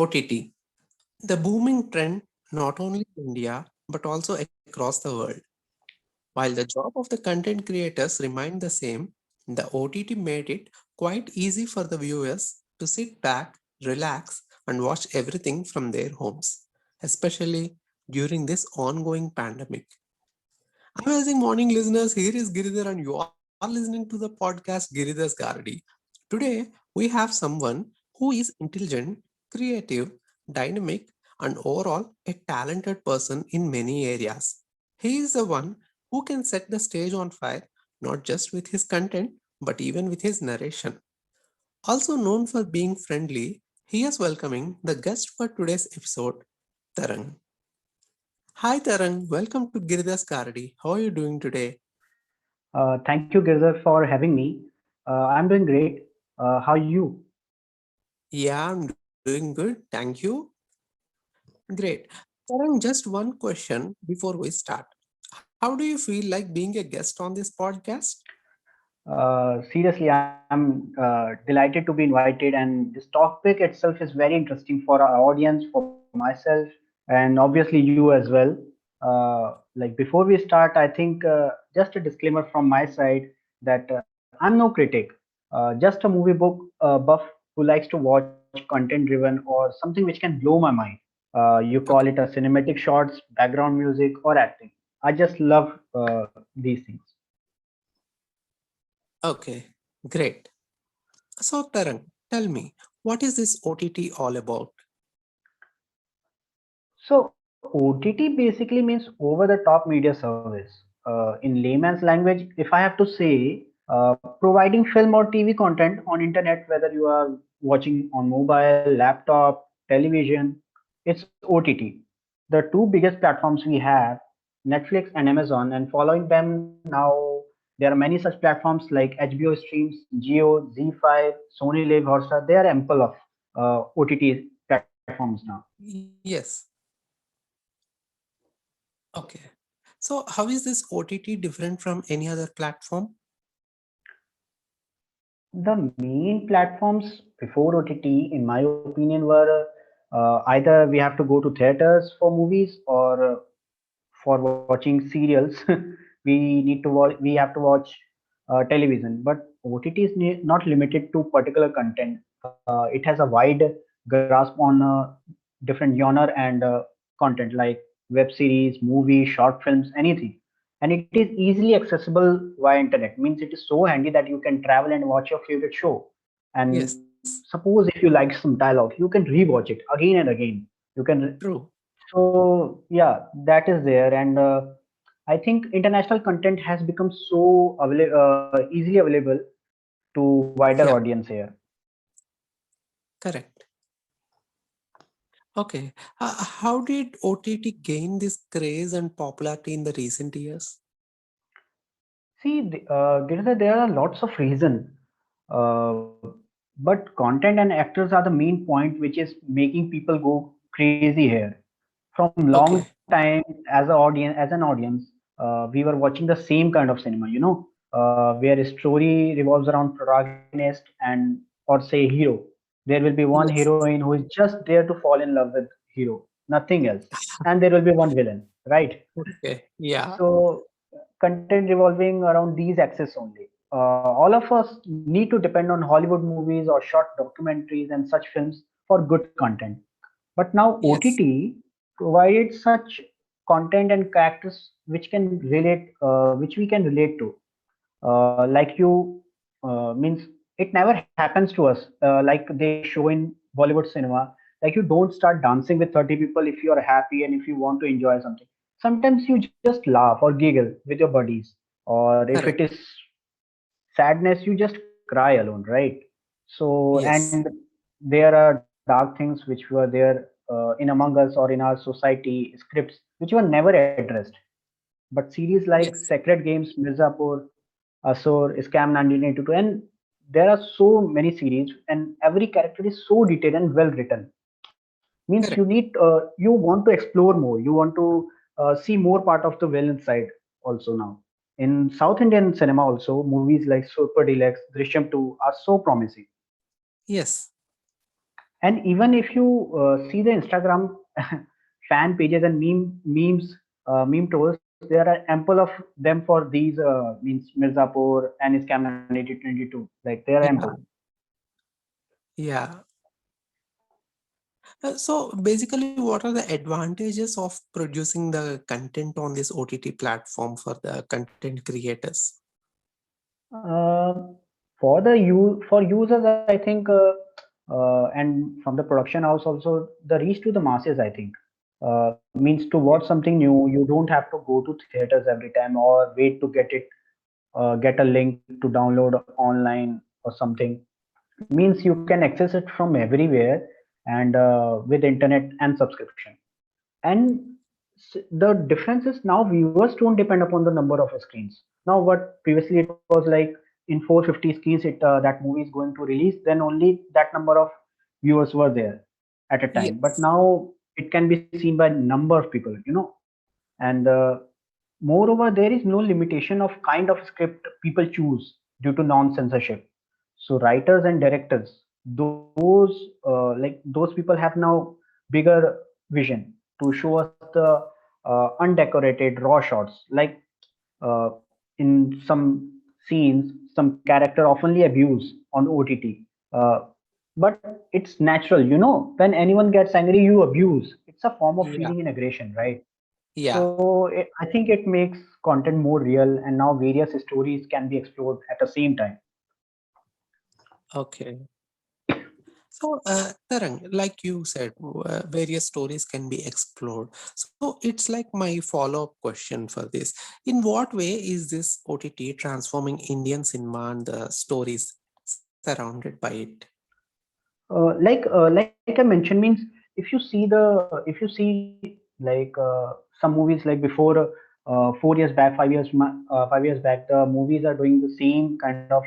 OTT, the booming trend not only in India but also across the world. While the job of the content creators remained the same, the OTT made it quite easy for the viewers to sit back, relax, and watch everything from their homes, especially during this ongoing pandemic. Amazing morning, listeners. Here is Giridhar, and you are listening to the podcast Giridhar's Garady. Today, we have someone who is intelligent, creative, dynamic, and overall a talented person in many areas. He is the one who can set the stage on fire, not just with his content, but even with his narration. Also known for being friendly, he is welcoming the guest for today's episode, Tarang. Hi Tarang, welcome to Giridhar's Garady. How are you doing today? Thank you, Girdhar, for having me. I'm doing great. How are you? Yeah, I'm doing good. Thank you. Great. Tarang, just one question before we start. How do you feel like being a guest on this podcast? Seriously, I'm delighted to be invited, and this topic itself is very interesting for our audience, for myself, and obviously you as well. Like before we start, I think just a disclaimer from my side that I'm no critic, just a movie book buff who likes to watch content driven or something which can blow my mind. You call Okay. it a cinematic shots, background music, or acting. I just love these things. Okay, great. So Tarang, tell me, what is this OTT all about? So OTT basically means over the top media service. In layman's language, if I have to say, providing film or TV content on internet, whether you are watching on mobile, laptop, television, it's OTT. The two biggest platforms we have, Netflix and Amazon, and following them now, there are many such platforms like HBO Streams, Geo, Z5, Sony Live, Hotstar. They are ample of OTT platforms now. Yes. Okay. So how is this OTT different from any other platform? The main platforms before OTT, in my opinion, were either we have to go to theaters for movies or for watching serials. We have to watch television. But OTT is not limited to particular content. It has a wide grasp on different genre and content like web series, movies, short films, anything. And it is easily accessible via internet. Means it is so handy that you can travel and watch your favorite show. And Yes, suppose if you like some dialogue, you can rewatch it again and again. You can. true. So yeah, that is there. And I think international content has become so easily available to wider Yeah, audience here. correct. Okay. How did OTT gain this craze and popularity in the recent years? See, Girdhar, there are lots of reasons, uh, but content and actors are the main point which is making people go crazy here. From long Okay. time as an audience, we were watching the same kind of cinema, where a story revolves around protagonist and or say hero. There will be one Yes. heroine who is just there to fall in love with hero, nothing else, and there will be one villain, right? Okay. Yeah. So content revolving around these axes only. All of us need to depend on Hollywood movies or short documentaries and such films for good content. But now Yes. OTT provides such content and characters which we can relate to. Like you means it never happens to us. Like they show in Bollywood cinema, like you don't start dancing with 30 people if you are happy and if you want to enjoy something. Sometimes you just laugh or giggle with your buddies, or if it is Correct. sadness, you just cry alone, right? So, and Yes. there are dark things which were there in Among Us or in our society scripts which were never addressed. But series like Yes. Sacred Games, Mirzapur, Asur, Scam 1982, and there are so many series, and every character is so detailed and well written. Means Correct. you want to explore more, you want to see more part of the villain side also now. In South Indian cinema, also movies like Super Deluxe, Drishyam 2 are so promising. Yes. And even if you see the Instagram fan pages and meme trolls, there are ample of them for these means Mirzapur and Scam 1922. Like they are ample. Yeah, yeah. So basically, what are the advantages of producing the content on this OTT platform for the content creators? Uh, for users, I think, and from the production house also, the reach to the masses, I think, means to watch Okay. something new, you don't have to go to theaters every time or wait to get a link to download online or something. Means you can access it from everywhere and with internet and subscription. And the difference is now viewers don't depend upon the number of screens. Now what previously it was like in 450 screens that movie is going to release, then only that number of viewers were there at a time. But Yes. now it can be seen by number of people, and moreover, there is no limitation of kind of script people choose due to non-censorship. So writers and directors, those people have now bigger vision to show us the undecorated raw shots. Like uh, in some scenes, some character oftenly abused on OTT. Uh, but it's natural, when anyone gets angry, you abuse. It's a form of Yeah. feeling in aggression, right? Yeah. So I think it makes content more real, and now various stories can be explored at the same time. Okay. So, Tarang, like you said, various stories can be explored. So, it's like my follow-up question for this. In what way is this OTT transforming Indian cinema and the stories surrounded by it? Like I mentioned, means if you see like some movies like before 4 years back, 5 years back, the movies are doing the same kind of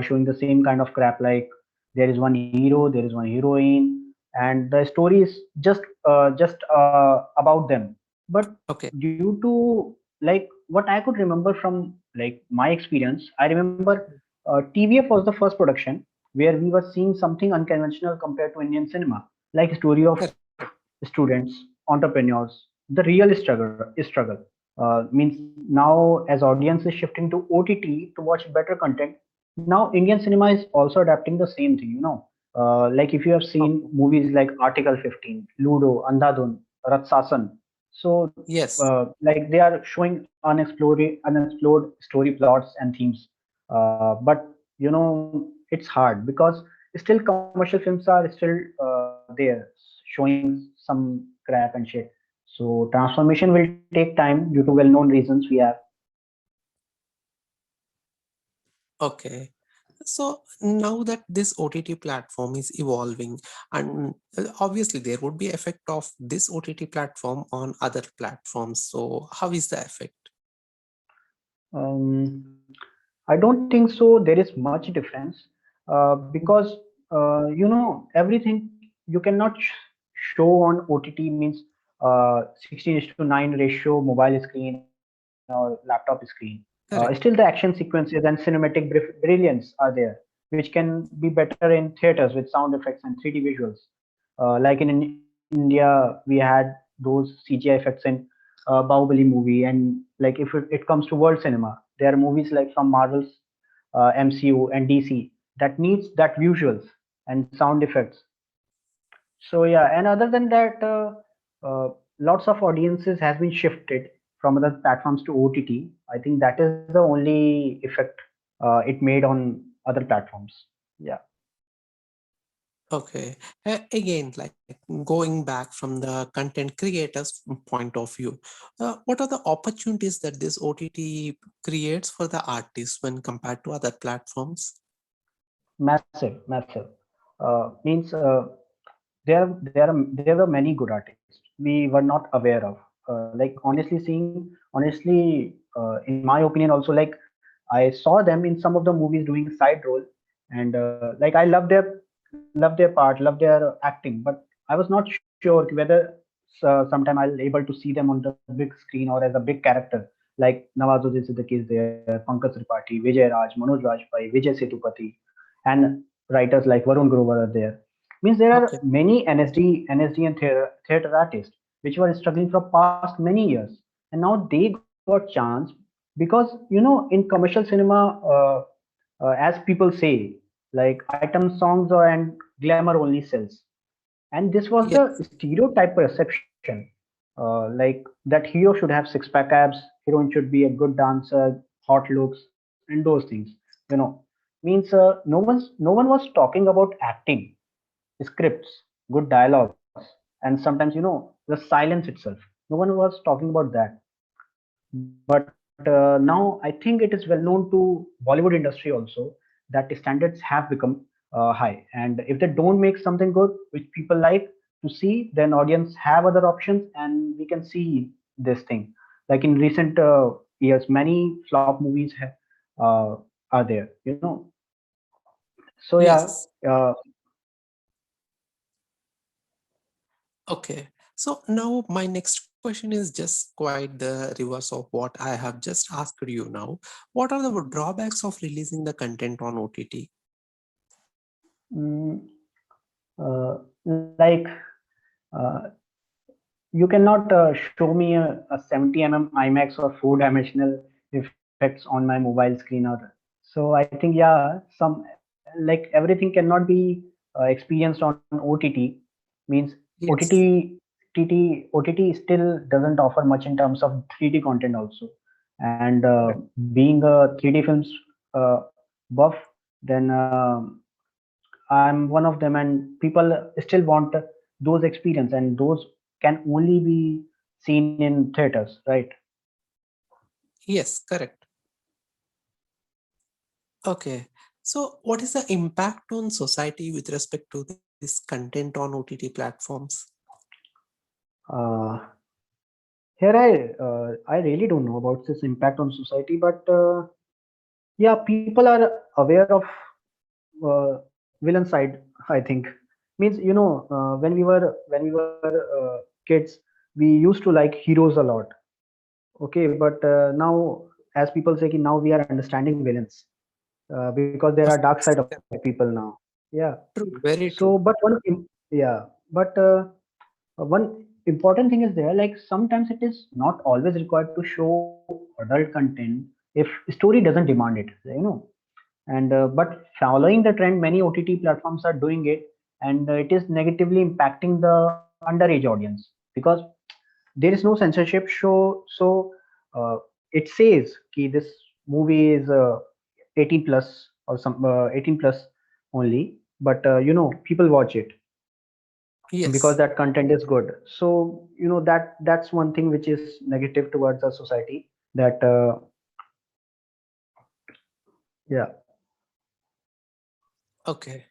showing the same kind of crap. Like there is one hero, there is one heroine, and the story is just about them. But Okay. due to like what I could remember from like my experience, I remember TVF was the first production where we were seeing something unconventional compared to Indian cinema, like a story of Correct. students, entrepreneurs, the real struggle. Means now as audience is shifting to OTT to watch better content, now Indian cinema is also adapting the same thing. Like if you have seen Okay. movies like Article 15, Ludo, Andhadhun, Ratsasan, so Yes. like they are showing unexplored story plots and themes. But it's hard because still commercial films are still there showing some crap and shit. So transformation will take time due to well-known reasons we have. Okay. So now that this OTT platform is evolving, and obviously there would be effect of this OTT platform on other platforms. So how is the effect? I don't think so. There is much difference because everything you cannot show on OTT means 16:9 ratio mobile screen or laptop screen. Still, the action Correct. sequences and cinematic brilliance are there, which can be better in theaters with sound effects and 3D visuals. Like in India, we had those CGI effects in Bahubali movie, and like if it comes to world cinema, there are movies like from Marvel's MCU and DC that needs that visuals and sound effects. So yeah, and other than that, lots of audiences has been shifted from other platforms to OTT. I think that is the only effect it made on other platforms. Yeah. Okay. Again, like going back from the content creators' point of view, what are the opportunities that this OTT creates for the artists when compared to other platforms? Massive. Means there were many good artists we were not aware of. Like in my opinion, also like I saw them in some of the movies doing side role, and like I love their part, love their acting, but I was not sure whether sometime I'll able to see them on the big screen or as a big character. Like Nawazuddin Siddiqui is there, Pankaj Tripathi, Vijay Raj, Manoj Rajpai, Vijay Sethupathi, and writers like Varun Grover are there. Means there Okay. are many NSD and theater artists which were struggling for past many years, and now they got chance because in commercial cinema, as people say, like item songs and glamour only sells, and this was Yes. the stereotype perception, like that hero should have six pack abs, heroine should be a good dancer, hot looks, and those things. You know, means no one was talking about acting, scripts, good dialogues, and sometimes the silence itself. No one was talking about that. But now I think it is well known to Bollywood industry also that the standards have become high, and if they don't make something good which people like to see, then audience have other options, and we can see this thing. Like in recent years, many flop movies are there. So yeah, Yes. Okay. So now my next question is just quite the reverse of what I have just asked you now. What are the drawbacks of releasing the content on OTT? mm, like uh, you cannot show me a 70 IMAX or four dimensional effects on my mobile screen, or so I think, yeah, some, like everything cannot be experienced on OTT. Means Yes. OTT still doesn't offer much in terms of 3D content also, and being a 3D films uh, buff, then I'm one of them, and people still want those experience, and those can only be seen in theaters, right? Yes, correct. Okay. So what is the impact on society with respect to this content on OTT platforms? Uh, Here I really don't know about this impact on society, but yeah, people are aware of villain side. I think means when we were kids, we used to like heroes a lot. Okay, but now, as people say, ki now we are understanding villains, because there are Of dark side of course. people now. Yeah. True, So, very but true. yeah, but one important thing is there. Like sometimes it is not always required to show adult content if story doesn't demand it. And but following the trend, many OTT platforms are doing it, and it is negatively impacting the underage audience because there is no censorship show. So it says ki this movie is 18 plus or some 18 plus only, but people watch it because Yes. that content is good. So that's one thing which is negative towards the society, that yeah. Okay.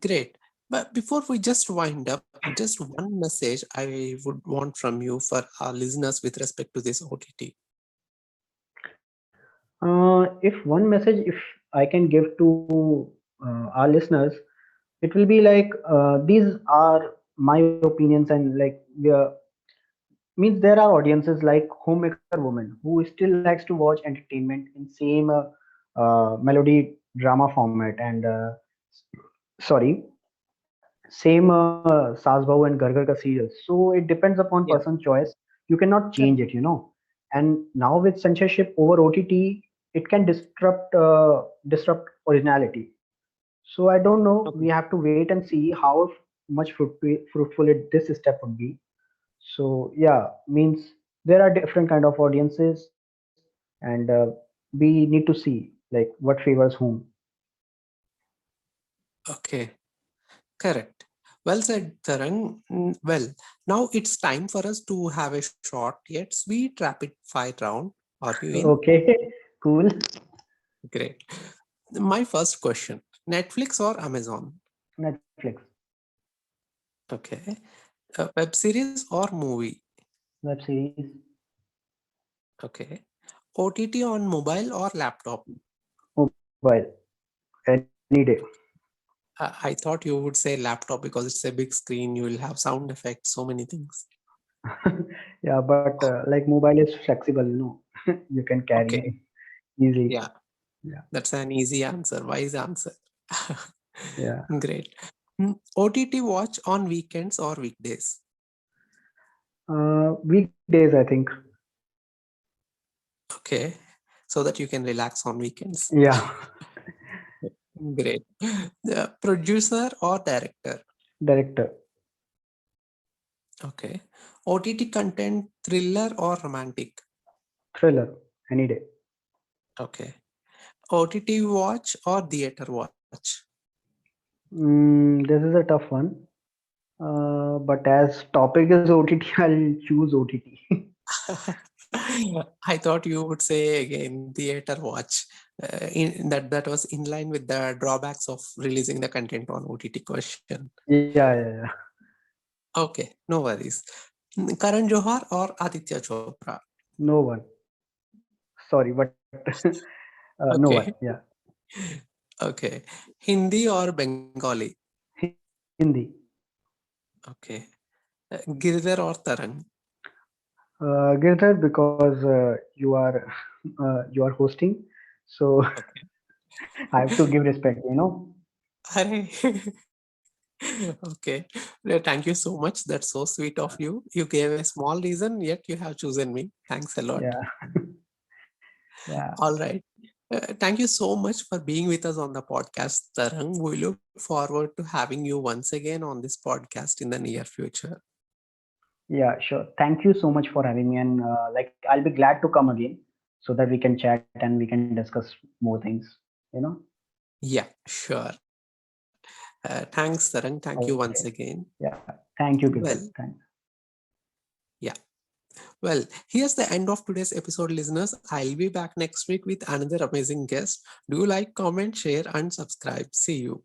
Great. But before we just wind up, just one message I would want from you for our listeners with respect to this OTT. If one message, if I can give to our listeners, it will be like, these are my opinions, and like means there are audiences like homemaker woman who still likes to watch entertainment in same melody drama format, and sorry, same Saas Bahu and Ghar Ghar Ka serials. So it depends upon Yeah. person choice. You cannot change Correct. it. And now with censorship over OTT, it can disrupt originality. So I don't know. We Okay. have to wait and see how much fruitful this step would be. So yeah, means there are different kind of audiences, and we need to see like what favors whom. Okay. Correct. Well said, Tarang. Well, now it's time for us to have a short yet sweet rapid fire round. Are you in? Okay, cool. Great. My first question, Netflix or Amazon? Netflix, Okay. Web series or movie? web series, Okay. OTT on mobile or laptop? mobile, any day. I thought you would say laptop because it's a big screen, you will have sound effects, so many things. Yeah, but like mobile is flexible. You can carry Okay. easily. Yeah, Yeah, that's an easy answer, wise answer. yeah. Great. OTT watch on weekends or weekdays? Weekdays, I think. Okay, so that you can relax on weekends. Yeah, Great. The producer or director? director, Okay. OTT content, thriller or romantic? thriller, any day. Okay. OTT watch or theater watch? This is a tough one. But as topic is OTT, I'll choose OTT. I thought you would say again theater watch. That was in line with the drawbacks of releasing the content on OTT question. Yeah, yeah, yeah. Okay, no worries. Karan Johar or Aditya Chopra? No one. Sorry, but no one. Okay, Yeah, okay. Hindi or Bengali? Hindi. Okay. Giridhar or Tarang? Girdhar, because you are hosting, so Okay. I have to give respect. Hi. Okay. Thank you so much. That's so sweet of you. You gave a small reason, yet you have chosen me. Thanks a lot. Yeah, yeah, All right. Thank you so much for being with us on the podcast, Tarang. We look forward to having you once again on this podcast in the near future. yeah. Sure. Thank you so much for having me, and like I'll be glad to come again so that we can chat and we can discuss more things. Yeah, sure. Thanks, Tarang. Thank you once Okay. again. Yeah. Thank you, Well, Girdhar. Thanks. yeah. Well, here's the end of today's episode, listeners. I'll be back next week with another amazing guest. Do like, comment, share, and subscribe. See you.